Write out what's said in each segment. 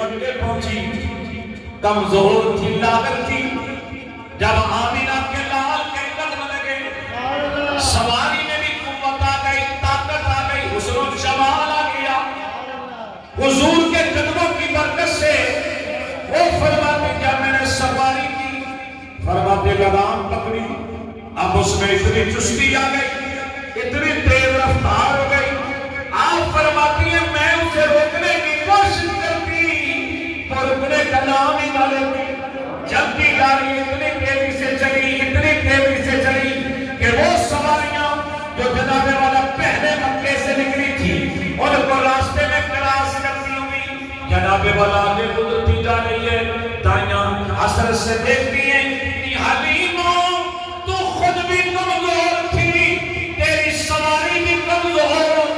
مکے پہنچی، کمزور تھی، لاغر تھی، جب آمینہ کے لال کے قدم لگے، سواری میں بھی قوت آ گئی، طاقت آ گئی، حسن و جمال آ گیا، حضور کے قدموں کی برکت سے وہ فرماتے جب میں نے سواری کی، فرماتے لگام پکڑی، اب اس میں اتنی چستی آ گئی، اتنی تیز رفتار ہو گئی، آپ فرماتی ہیں میں اسے روکنے کی کوشش کرتی تو رکنے کا نام ہی نہ لیتی، چلتی جا رہی اتنی تیزی سے چلی، اتنی تیزی سے چلی کہ وہ سواریاں جو جناب والا پہلے مکے سے نکلی تھی ان کو راستے میں کراس کرتی ہوئی جناب والا آگے گزرتی جا رہی ہے، دائیاں حسرت سے دیکھتی ہیں، حلیمہ تو خود بھی کمزور تھی، تیری سواری بھی کمزور،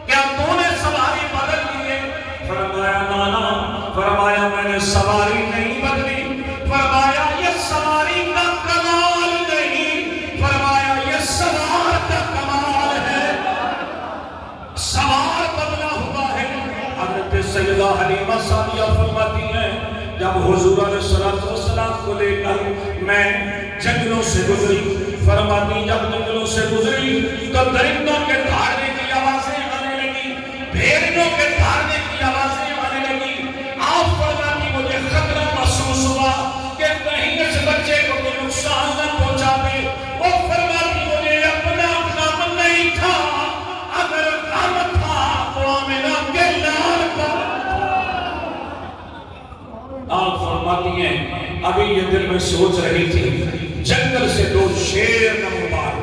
کیا تو نے سواری بدل لی ہے؟ فرمایا نانا، فرمایا میں نے سواری نہیں بدلی، فرمایا یہ سواری کا کمال نہیں، فرمایا یہ سوار کا کمال ہے، سوار بدلا ہوا ہے۔ حضرت سیدہ حلیمہ سعدیہ فرماتی ہیں جب حضور علیہ السلام کو لے کر میں جنگلوں سے گزری، فرماتی جب جنگلوں سے گزری تو درندوں کے دھاڑنے کی آوازیں آنے لگی، بھیڑیوں کے دھاڑنے کی آوازیں آنے لگی، آپ فرماتی مجھے خطرہ محسوس ہوا کہ کہیں اس بچے کو کوئی نقصان نہ پہنچا دے، وہ فرماتی مجھے اپنا غم نہیں تھا، اگر غم تھا تو آمنہ کے لال کا۔ آپ فرماتی ہیں ابھی یہ دل میں سوچ رہی تھی جنگل سے دو شیر نمبار،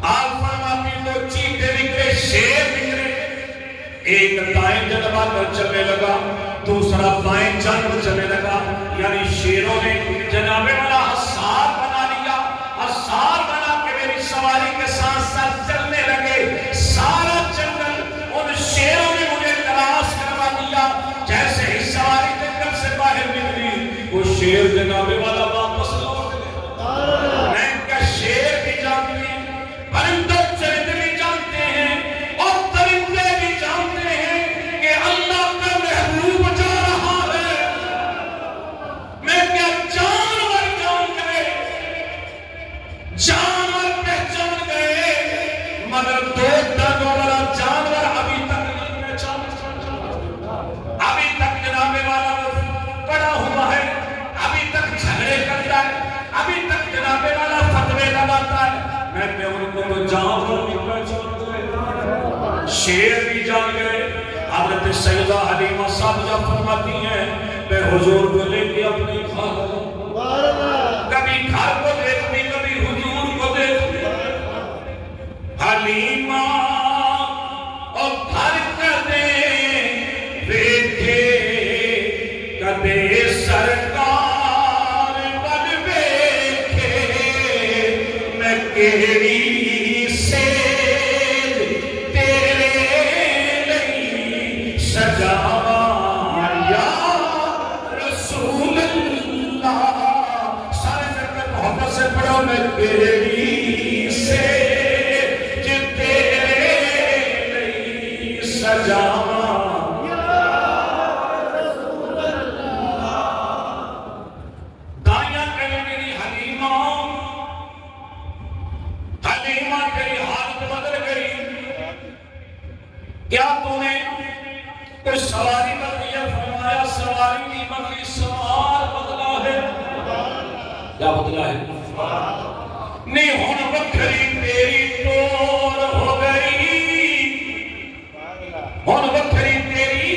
آپ فرماتی تو چیتے نکلے، شیر نکلے، ایک دائیں جنبہ کر چلنے لگا، دوسرا بائیں جانب چلنے لگا، یعنی شیروں نے جناب والا حصار بنا لیا، حصار بنا کے میری سواری کے ساتھ ساتھ چلنے لگے، سارا جنگل ان شیروں نے مجھے تلاش کروا دیا، جیسے ہی سواری جنگل سے باہر نکلی وہ شیر جناب والا واپس لوٹ گئے۔ میں ان کا شیر بھی جانتے ہیں، پرندوں چرندے بھی جانتے ہیں اور درندے بھی جانتے ہیں کہ اللہ کا محبوب جا رہا ہے، میں کیا جانور جان گئے، جانور پہچان گئے، مگر دو ٹانگوں والا جانور ابھی تک نہیں پہچان، ابھی تک جناب والا پڑا ہوا ہے، ابھی تک جھگڑے کرتا ہے، ابھی تک جناب والا فتوے لگاتا ہے، میں نے ان کو تو جانور بھی پہچان گئے، شیر بھی جان گئے۔ حضرت سیدہ حلیمہ سعدیہ فرماتی ہیں میں حضور کو لے کے اپنے گھر، کبھی گھر کو دیکھتی کبھی حضور کو دیکھتی، حلیمہ اور گھر کدے ویکھے کدے سرکار بن ویکھے، میں کیڑی تیری سے جتے نہیں سجاواں یا رسول اللہ، دائیاں کہے میری حلیمہ، حلیمہ تیری حالت بدل گئی، کیا تو نے کوئی سواری بدلی ہے؟ فرمایا سواری نہیں بدلی، سوار بدلا ہے۔ کیا بدلا ہے؟ نہیں ہون وکھری تیری ٹور ہو گئی، ہون وکھری تیری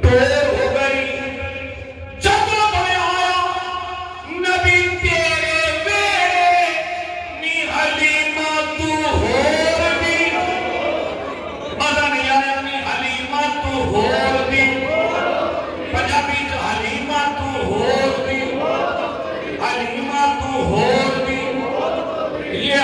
ٹور ہو گئی، جب میں آیا نبی تیرے بیڑے، نی حلیمہ تو ہور دی، مزہ نہیں آیا، نی حلیمہ تو ہور دی، پنجابی جو حلیمہ تو ہور دی، حلیمہ تو ہور دی، یہ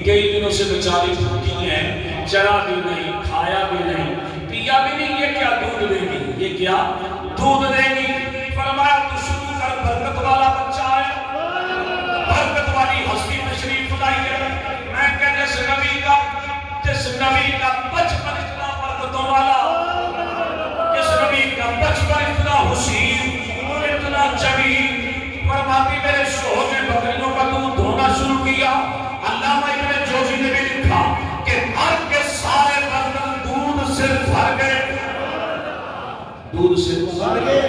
کئی دنوں سے بیچاری بھوکی ہیں، چرا بھی نہیں، کھایا بھی نہیں، پیا بھی نہیں، یہ کیا دودھ دے گی؟ یہ کیا دودھ دے گی؟ فرمایا تو شروع کر، برکت والا بچہ ہے، برکت والی ہستی تشریف لائی ہے۔ میں کہ جس نبی کا بچپن اتنا برکتوں والا، جس نبی کا بچپن اتنا حسین، اتنا جمیل، فرماتی میرے شوہر نے بکریوں کا دودھ دھونا شروع کیا۔ علامہ ابن جوزی نے بھی لکھا کہ گھر کے سارے برتن دودھ سے بھر گئے، دودھ سے بھر گئے۔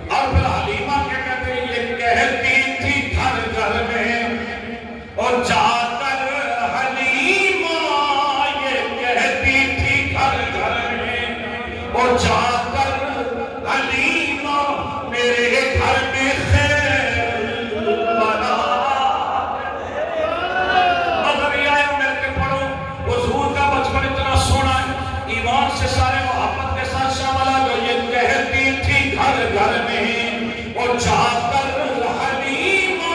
اور پھر حلیمہ کے کہتے یہ کہتی تھی گھر گھر میں، اور جا کر حلیمہ یہ کہتی تھی گھر گھر میں، اور جا کر حلیمہ میرے گھر میں خیر بنا۔ مگر یہ آئے مل کے پڑھو، حضور کا بچپن اتنا سونا ہے، ایمان سے سارے محبت کے ساتھ شامل آ گئے۔ یہ کہتی تھی گھر گھر میں، اور جا کر حلیمہ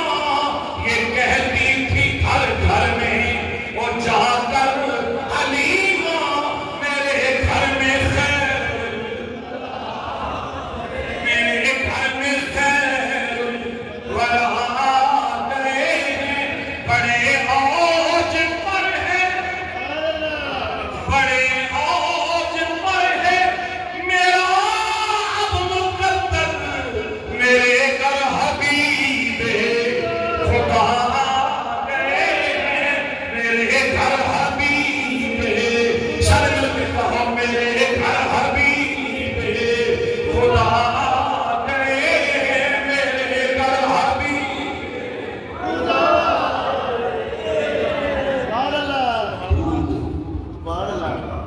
یہ کہتی تھی گھر گھر میں، اور جا کر حلیمہ میرے گھر میں خیر، میرے گھر میں خیر بنا گئے ہیں۔ بڑے اوج پر ہے، بڑے اوج پر ہے میرا اب مقدر، میرے گھر حبیب خدا آ گئے ہیں، میرے گھر حبیب، سارے مل کے کہو میرے گھر حبیب خدا آ گئے ہیں، میرے گھر حبیب۔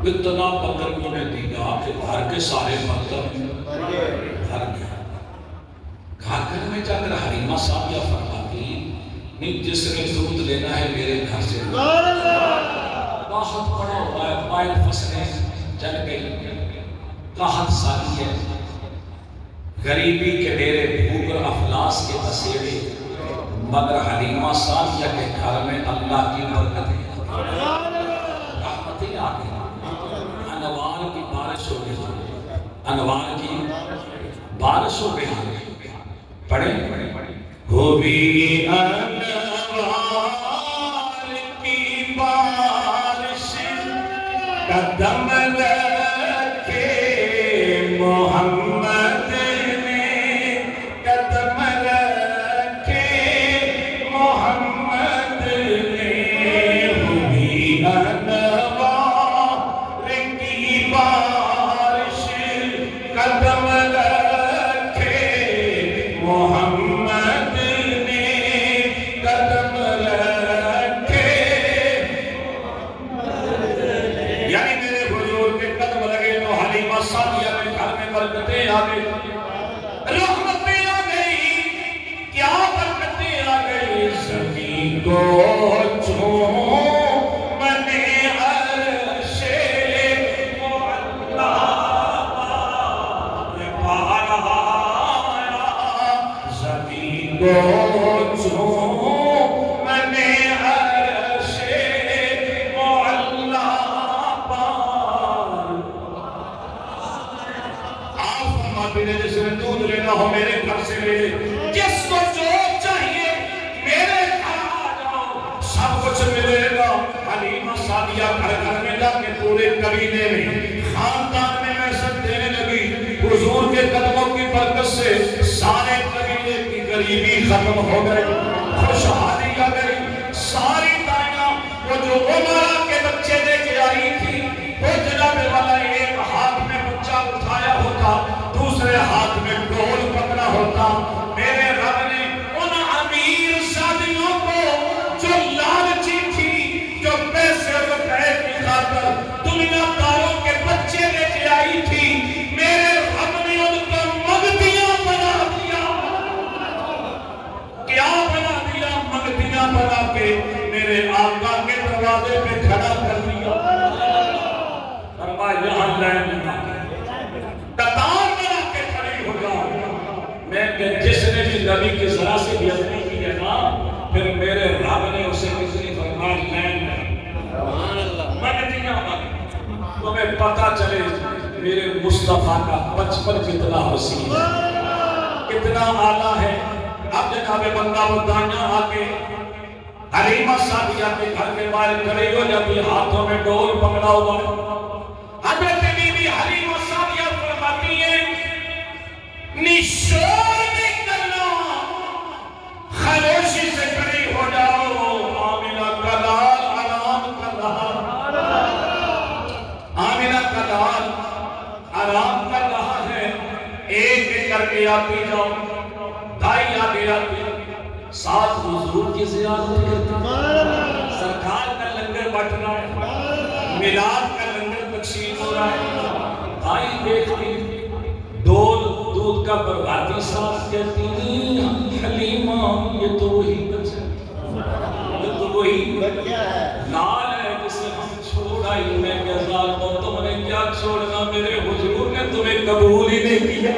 اتنا بکریوں نے دیا کہ گھر کے سارے برتن بھر گئے۔ گھر میں جا کر حلیمہ صاحب یا فرماتی نہیں جس نے دودھ لینا ہے میرے گھر سے، قحط پڑا ہوا ہے، پائل فصلیں جل گئی، قحط ساری ہے، غریبی کے ڈیرے، بھوک اور افلاس کے بسیرے، مگر حلیمہ صاحب کے گھر میں اللہ کی برکتیں، رحمتیں آ گئی، انوار کی بارش ہو گئی، انوار کی بارش ہو گئی۔ پڑھیں ہوئی انوار کی بارش، قدم رکھے محمد نے، قدم رکھے محمد نے، ہوئی انوار کی بارش، قدم رکھے محمد نے، قدم رکھے، یعنی میرے حضور کے قدم لگے تو حلیمہ سعدیہ کے گھر میں برکتیں آ گئی، رحمتیں آ گئی، کیا برکتیں آ گئی، زمین کو چومنے عرش معلا پا رہا، زمین کو چومنے عرش معلا پار۔ آپ فرماتے ہیں جس نے دودھ لینا ہو میرے گھر سے لے، جس کو جو چاہیے میرے گھر آ جاؤ، سب کچھ ملے گا۔ حلیمہ سعدیہ گھر گھر میں جا کے پورے قبیلے میں، خاندان میں محسن دینے لگی، حضور کے قدموں کی برکت سے سارے قبیلے کی غریبی ختم ہو گئی، خوشحالی آ گئی۔ ساری دائیاں وہ جو عمرہ کے بچے لے کے آئی تھی، وہ جناب والا ایک ہاتھ میں بچہ اٹھایا ہوتا، دوسرے ہاتھ میں ڈول پکڑا ہوتا، میرے رب نے ان امیر شادیوں کو جو لالچی تھی، جو پیسے روپے کی خاطر دنیا داروں کے بچے لے کے آئی تھی، میرے رب نے ان کو مغدیاں بنا دیا۔ کیا بنا دیا؟ مغدیاں بنا کے میرے آقا کے دروازے پہ کھڑا کر دیا۔ فرمایا یہاں لائن بنا کے قطار بنا کے کھڑی ہو جاؤ، میں کہ جس نے بھی نبی کی ذرا سے بھی عظمت کی ہے نا، پھر میرے رب نے اسے کسی فرمایا لائن بنا تمہیں پتہ چلے میرے مصطفیٰ کا بچپن کتنا حسین ہے، کتنا اعلیٰ ہے۔ اب جناب بندہ مدانیہ آکے حلیمہ سعدیہ کے گھر کے باہر کھڑی ہو جاتی، ہاتھوں میں ڈول پکڑا ہوا ہے۔ حضرت بی بی حلیمہ سعدیہ فرماتی ہے نشور نہیں کرنا، خاموشی سے کھڑی ہو جاؤ، آمنہ کا لال آرام کر رہا، آمنہ کا لال آرام کر رہا ہے۔ ایک ایک کر کے آتی جاؤ، دائی آتی آتی ساتھ حضور کی زیارت کرتے، سرکار کا لنگر بٹ رہا ہے، میلاد کا لنگر تقسیم ہو رہا ہے۔ دائی دیکھتی ڈول دودھ کا بربادی ساتھ کہتی حلیمہ یہ تو وہی بچہ ہے، یہ تو وہی لال ہے جسے ہم چھوڑ آئی۔ میں کہتا ہوں تم نے کیا چھوڑنا، میرے حضور نے تمہیں قبول ہی نہیں کیا،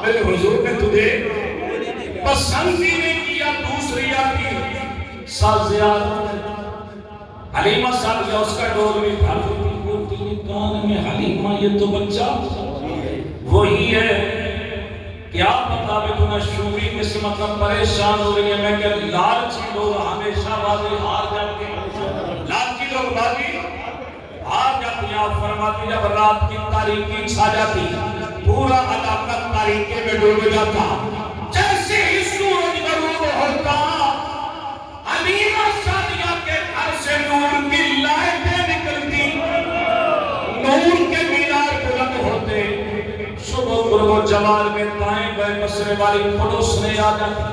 میرے حضور نے تجھے پسند ہی نہیں کیا۔ دوسری آتی سازیات حلیمہ سعدیہ اس کا ڈول بھی پھر بولتی ہے کان میں حلیمہ یہ تو بچہ وہی ہے، کیا پتا بھی تو نشوری کس مطلب پریشان ہو رہی ہے۔ میں کہ لالچی لوگ ہمیشہ بازی ہار جاتے ہیں، لالچی لوگ بازی ہار جاتی ہیں۔ آپ فرماتی جب رات کی تاریکی چھا جاتی پورا علاقہ تاریکی میں ڈوب جاتا، جیسے ہی سورج غروب ہوتا حلیمہ سعدیہ کے گھر سے نور کی لائٹیں نکلتی، نور کے مینار بلند ہوتے، صبح قرب و جمال میں دائیں بائیں بسرے والی پڑوسنے آ جاتی،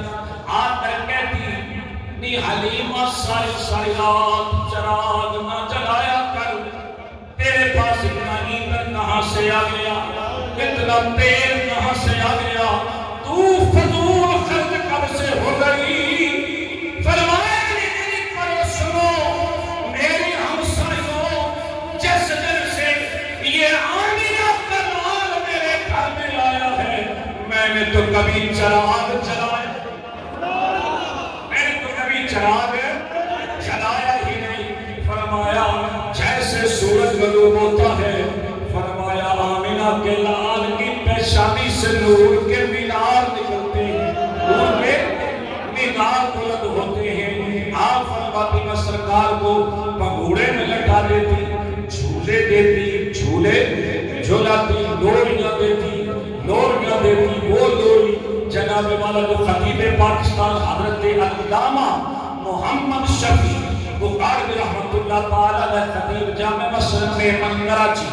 آ کر کہتی نی حلیمہ ساری رات چراغ نہ جلایا کر، تیرے پاس اتنا ایندھن کہاں سے آ گیا، اتنا تیل کہاں سے آ گیا، تو فضول خرچ کب سے ہو گئی۔ فرمایا میری پڑوسنوں، میری ہمسایوں، جس دن سے یہ آمنہ کا لال میرے گھر میں آیا ہے میں نے تو کبھی چراغ جلایا، میں نے تو کبھی چراغ جلایا ہی نہیں۔ فرمایا جیسے سورج غروب ہوتا ہے، فرمایا آمنہ کے لال کی پیشانی سے نور کے مینار نکلتے ہیں، نور کے مینار بلند ہوتے ہیں۔ آپ فرماتی میں سرکار کو پگوڑے میں لٹا دیتی، جھولے دیتی، جھولے جھولاتی، لوریاں دیتی، لوریاں دیتی۔ وہ لوری جناب والا جو خطیب پاکستان حضرت علامہ محمد شفیع بخاری رحمت اللہ تعالیٰ علیہ خطیب جامع مسجد میں کراچی،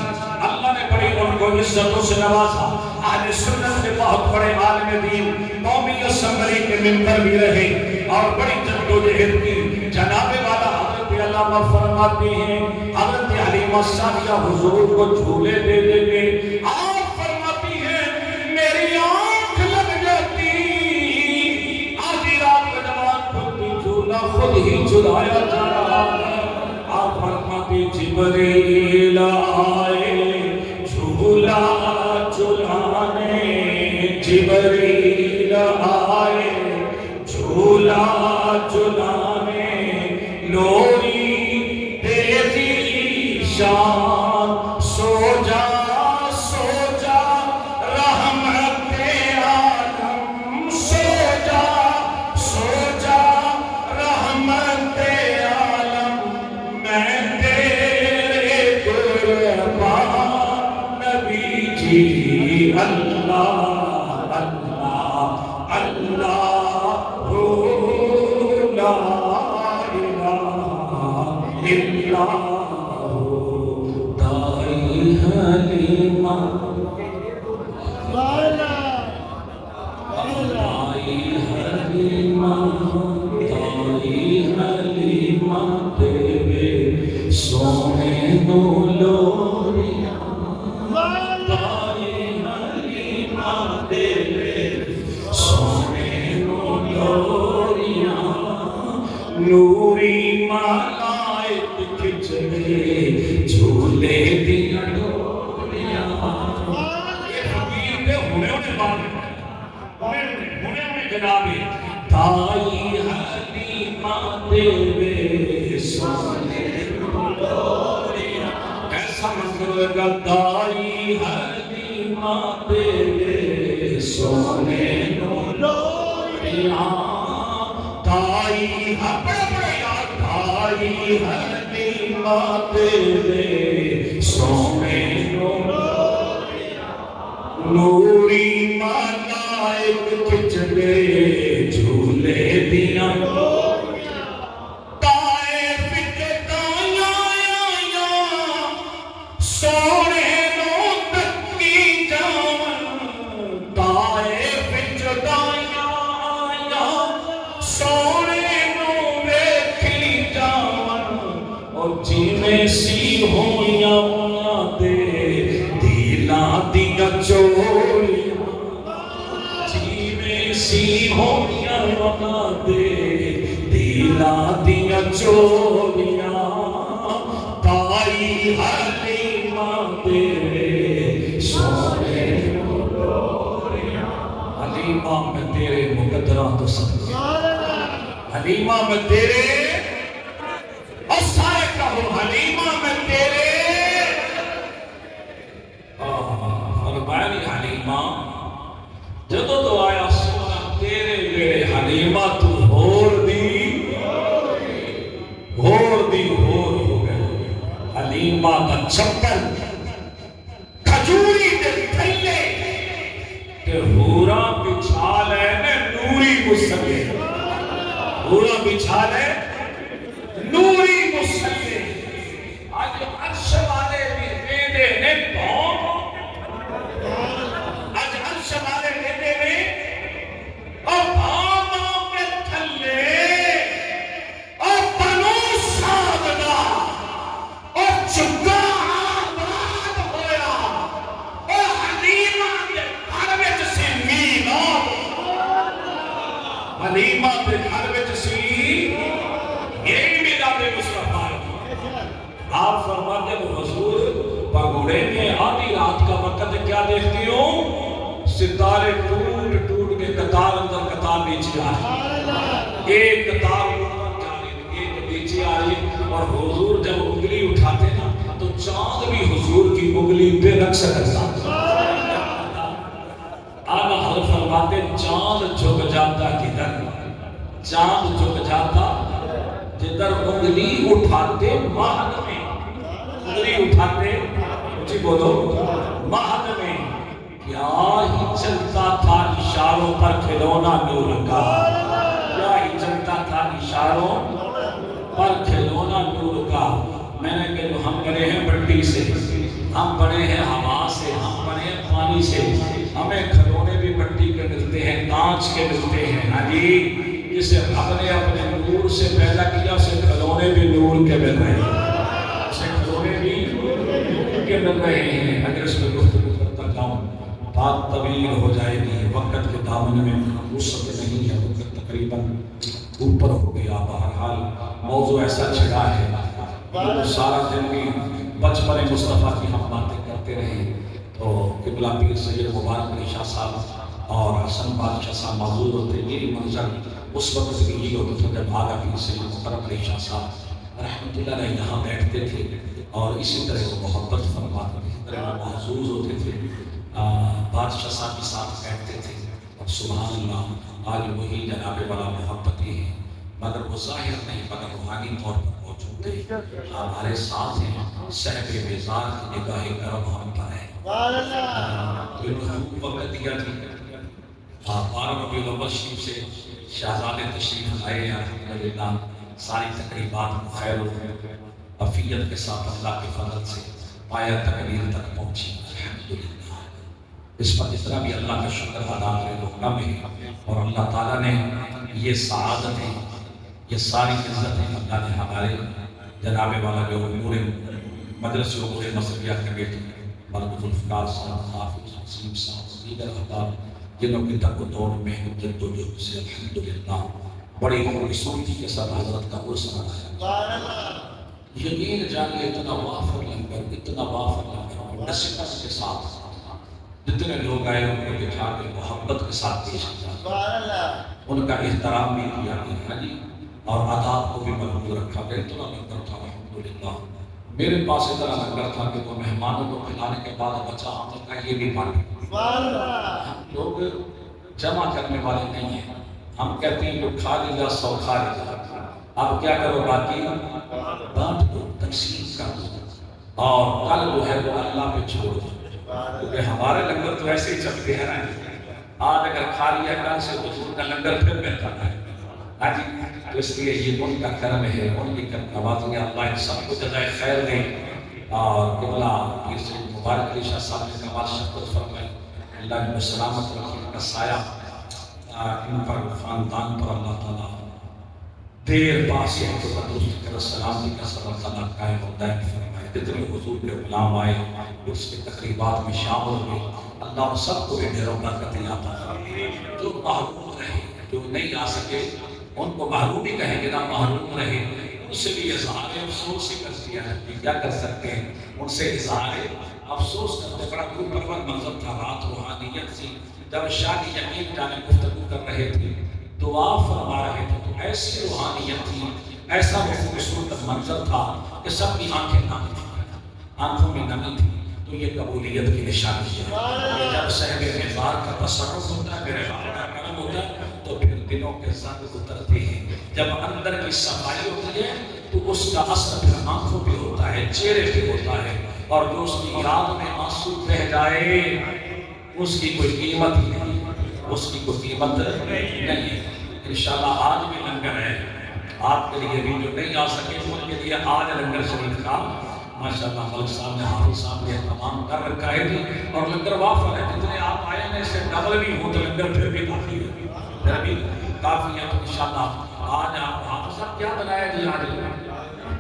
اللہ نے بڑی ان کو عزتوں سے نوازا، اہل سنت کے بہت بڑے عالم دین، قومی اسمبلی کے ممبر بھی رہے اور بڑی جدوجہد کی۔ جناب والا حضرت علامہ فرماتے ہیں حضرت حلیمہ سعدیہ حضور کو جھولے دے دے کے آپ فرماتی ہیں میری آنکھ لگ جاتی، آدھی رات میں جوان کھلتی جھولا خود ہی جھلایا جا رہا ہے۔ آپ فرماتی جبریل آئے جھولا جھلانے، جبریل آئے جھولا جھلانے، نوری تیزی شان سو جا سو جا رحمت عالم، سو جا سو جا رحمت عالم، میں تیرے قربان نبی جی اللہ اللہ اللہ لا الہ الا دائی حلیمہ دائی حلیمہ دائی حلیمہ تیرے سونے نو لوریاں، دائی حلیمہ تیرے سونے نو لوریاں، نوری ملائک کھچڑے جھولے دیا ڈوریاں۔ یہ فقیر دے ہونے بات ہونے جنابی دائی حلیمہ تیرے سونے نو لوریاں۔ ایسا گدائی حلیمہ تیرے سونے نو لوریاں دائی دائی حلیمہ تیرے سونے نو لوریاں نوری ملائک کھچڑے جھولے دیاں سی ہویاں دے دیلا دیا چولیاں جیویں سی ہویاں دے دیلا دیا چولیاں دائی حلیمہ تیرے سونے لوریاں حلیمہ میں تیرے مقدرہ تو سب حلیمہ میں تیرے اور سارے کہو حلیمہ میں تیرے فرمایا نہیں حلیمہ جدو تو آیا سونا تیرے لیے حلیمہ تو ہور ہو گئے حلیمہ کا چپل کھجوری دے تھلے کہ ہورا بچھا لے نے نوری مسلے ہورا بچھا لے نوری مسلے آج عرش والے بھی ویدے نے بہت آج عرش والے ویدے نے اور بھاما کے تھلے اور بنو سادنا اور چگا آباد ہویا اور حلیمہ کے گھر میں جسی میلاد حلیمہ کے گھر میں جسی یہی میلاد مصطفیٰ آپ فرماتے ہیں حضور پگوڑے میں آدھی رات کا وقت کیا دیکھتی ہوں ستارے ٹوٹ ٹوٹ کے قطار اندر قطار نیچے آ رہی ایک قطار ایک نیچے آ رہی اور حضور جب انگلی اٹھاتے نا تو چاند بھی حضور کی انگلی پہ رقص کرتا آنا حضرت فرماتے چاند جھک جاتا کدھر چاند جھک جاتا جدھر انگلی اٹھاتے مہد میں انگلی اٹھاتے مجھے بولو مہد میں کیا ہی چلتا تھا اشاروں پر کھلونا نور کا کیا ہی چلتا تھا اشاروں پر کھلونا نور کا میں نے کہا ہم بنے ہیں مٹی سے ہم بنے ہیں ہوا سے ہم بنے ہیں پانی سے ہمیں کھلونے بھی مٹی کے ملتے ہیں کانچ کے ملتے ہیں ہاں جی جسے رب نے اپنے نور سے پیدا کیا اسے کھلونے بھی نور کے مل رہے ہیں اسے کھلونے بھی نور کے مل رہے ہیں اگر اس میں گفتگو کرتا جاؤں بات طویل ہو جائے گی وقت کے دامن میں وسعت نہیں ہے وقت تقریباً اوپر ہو گیا بہرحال موضوع ایسا چھڑا ہے سارا دن بھی بچپن مصطفیٰ کی ہم باتیں کرتے رہے تو قبلہ پیر سید مبارک علی شاہ صاحب اور حسن بادشاہ صاحب موجود ہوتے یہی منظر اس وقت بھی یہ ہوتا تھا جب آگا پیر سید محترم علی شاہ صاحب رحمت اللہ علیہ یہاں بیٹھتے تھے اور اسی طرح وہ محبت فرماتے تھے اس طرح محظوظ ہوتے تھے بادشاہ صاحب کے ساتھ بیٹھتے تھے اور سبحان اللہ آج وہی جناب والا محبت ہی ہے مگر وہ ظاہر نہیں مگر روحانی طور پر موجود ہے ہمارے ساتھ ہیں صحب بیزار کی نگاہ کرم ہم پر ہے وقت دیا تھی 12 ربیع الاول شریف سے شہزادے تشریف لائے ہیں الحمدللہ ساری تقریبات خیر و عافیت کے ساتھ اللہ کے فضل سے پایا تقریر تک پہنچی الحمدللہ اس پر جتنا بھی اللہ کا شکر ادا کرے لوگ کم ہے اور اللہ تعالیٰ نے یہ سعادت ہے یہ ساری عزت ہے اللہ نے ہمارے جناب والا جو امور مدرس امور مذہبیہ کمیٹی مربوط الفقار صاحب حافظ حسین صاحب دیگر احباب جنہوں کی تک و دور میں جد و جہد سے الحمدللہ بڑی خوبصورتی کے ساتھ حضرت کا عرس منایا یقین جانیے اتنا وافر لنگر نصیحت کے ساتھ جتنے لوگ آئے ان کو بٹھا کے محبت کے ساتھ پیش کیا ان کا احترام بھی کیا گیا جی اور آداب کو بھی محفوظ رکھا گیا اتنا لنگر تھا الحمدللہ میرے پاس اتنا لنگر تھا کہ وہ مہمانوں کو کھلانے کے بعد بچا ہم نے کہا یہ بھی بانٹیں۔ ہم لوگ جمع کرنے والے نہیں ہیں، ہم کہتے ہیں جو کھا لیا سو کھا لیا، اب کیا کرو باقی بانٹ دو، تقسیم کر دو، اور کل جو ہے وہ اللہ پہ چھوڑ دو، کیونکہ ہمارے لنگر تو ایسے ہی چلتے ہیں نا، آج اگر کھا لیا کل سے حضور کا لنگر پھر ملتا ہے۔ ہاں جی، تو اس لیے یہ ان کا کرم ہے، ان کی نوازی، اللہ ان سب کو جزائے خیر دے۔ اور قبلہ پیر سید مبارک علی شاہ صاحب نے کمال شفقت فرمائی، اللہ ان کو سلامت رکھے، ان کا سایہ ان پر خاندان پر اللہ تعالیٰ دیر پاس ہے تو تندرستی کر سلامتی کا سب اللہ تعالیٰ قائم و دائم فرمائے۔ جتنے حضور کے غلام آئے اس کے تقریبات میں شامل ہوئے، اللہ سب کو ڈھیروں برکت عطا فرمائے۔ جو محروم رہے، جو نہیں آ سکے، ان کو محروم ہی کہیں گے نا، محروم رہے، ان سے بھی اظہار افسوس ہی کر دیا ہے، کیا کر سکتے ہیں، ان سے اظہار افسوس کرتے۔ بڑا خوب پرور منظر تھا، رات روحانیت سی، جب شاہ کی یقین جانے گفتگو کر رہے تھے، دعا فرما رہے تھے، تو ایسی روحانیت تھی، ایسا خوبصورت منظر تھا کہ سب کی آنکھیں نم تھیں، آنکھوں میں نمی تھی۔ تو یہ قبولیت کی نشانی ہے، جب صاحب مزار کا تصرف ہوتا ہے، میرے بابا کا کرم ہوتا ہے، تو پھر دلوں کے زنگ اترتے ہیں۔ جب اندر کی صفائی ہوتی ہے تو اس کا اثر پھر آنکھوں پہ ہوتا ہے، چہرے پہ ہوتا ہے، اور جو اس کی یاد میں آنسو بہہ جائے اس کی کوئی قیمت ہی نہیں، اس کی کوئی قیمت نہیں ہے۔ انشاءاللہ آج بھی لنگر ہے، آپ کے لیے بھی جو نہیں آ سکے ان کے لیے آج لنگر شریف کا ماشاءاللہ ملک صاحب نے، حافظ صاحب نے اہتمام کر رکھا ہے جی، اور لنگر وافر ہے، جتنے آپ آئے ہیں اس سے ڈبل بھی ہو تو لنگر پھر بھی کافی ہے، پھر بھی کافی ہے۔ تو انشاءاللہ آج آپ حافظ صاحب کیا بنایا جی؟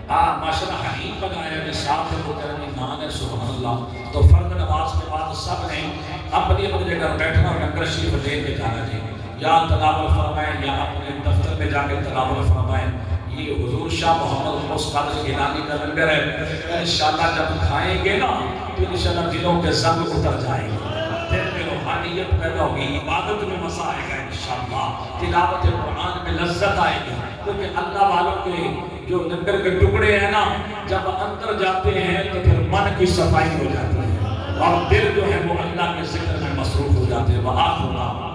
آج ماشاءاللہ حلیم بنایا جی، ساتھ وہ کرنی نان ہے، سبحان اللہ۔ تو فرض نماز کے بعد سب نے اپنی اپنی جگہ بیٹھنا اور لنگر شریف لے کے جانا جی، یا تناول فرمائیں یا اپنے دفتر میں جا کے تناول فرمائیں۔ یہ حضور شاہ محمد غوث قادری گیلانی کا لنگر ہے، انشاءاللہ جب کھائیں گے نا تو انشاءاللہ دلوں کے زنگ اتر جائیں گے، دل میں روحانیت پیدا ہوگی، عبادت میں مزہ آئے گا انشاءاللہ، تلاوت قرآن میں لذت آئے گی، کیونکہ اللہ والوں کے جو لنگر کے ٹکڑے ہیں نا، جب اندر جاتے ہیں تو پھر من کی صفائی ہو جاتی ہے، اور دل جو ہے وہ اللہ کے ذکر میں مصروف ہو جاتے ہیں۔ وآخر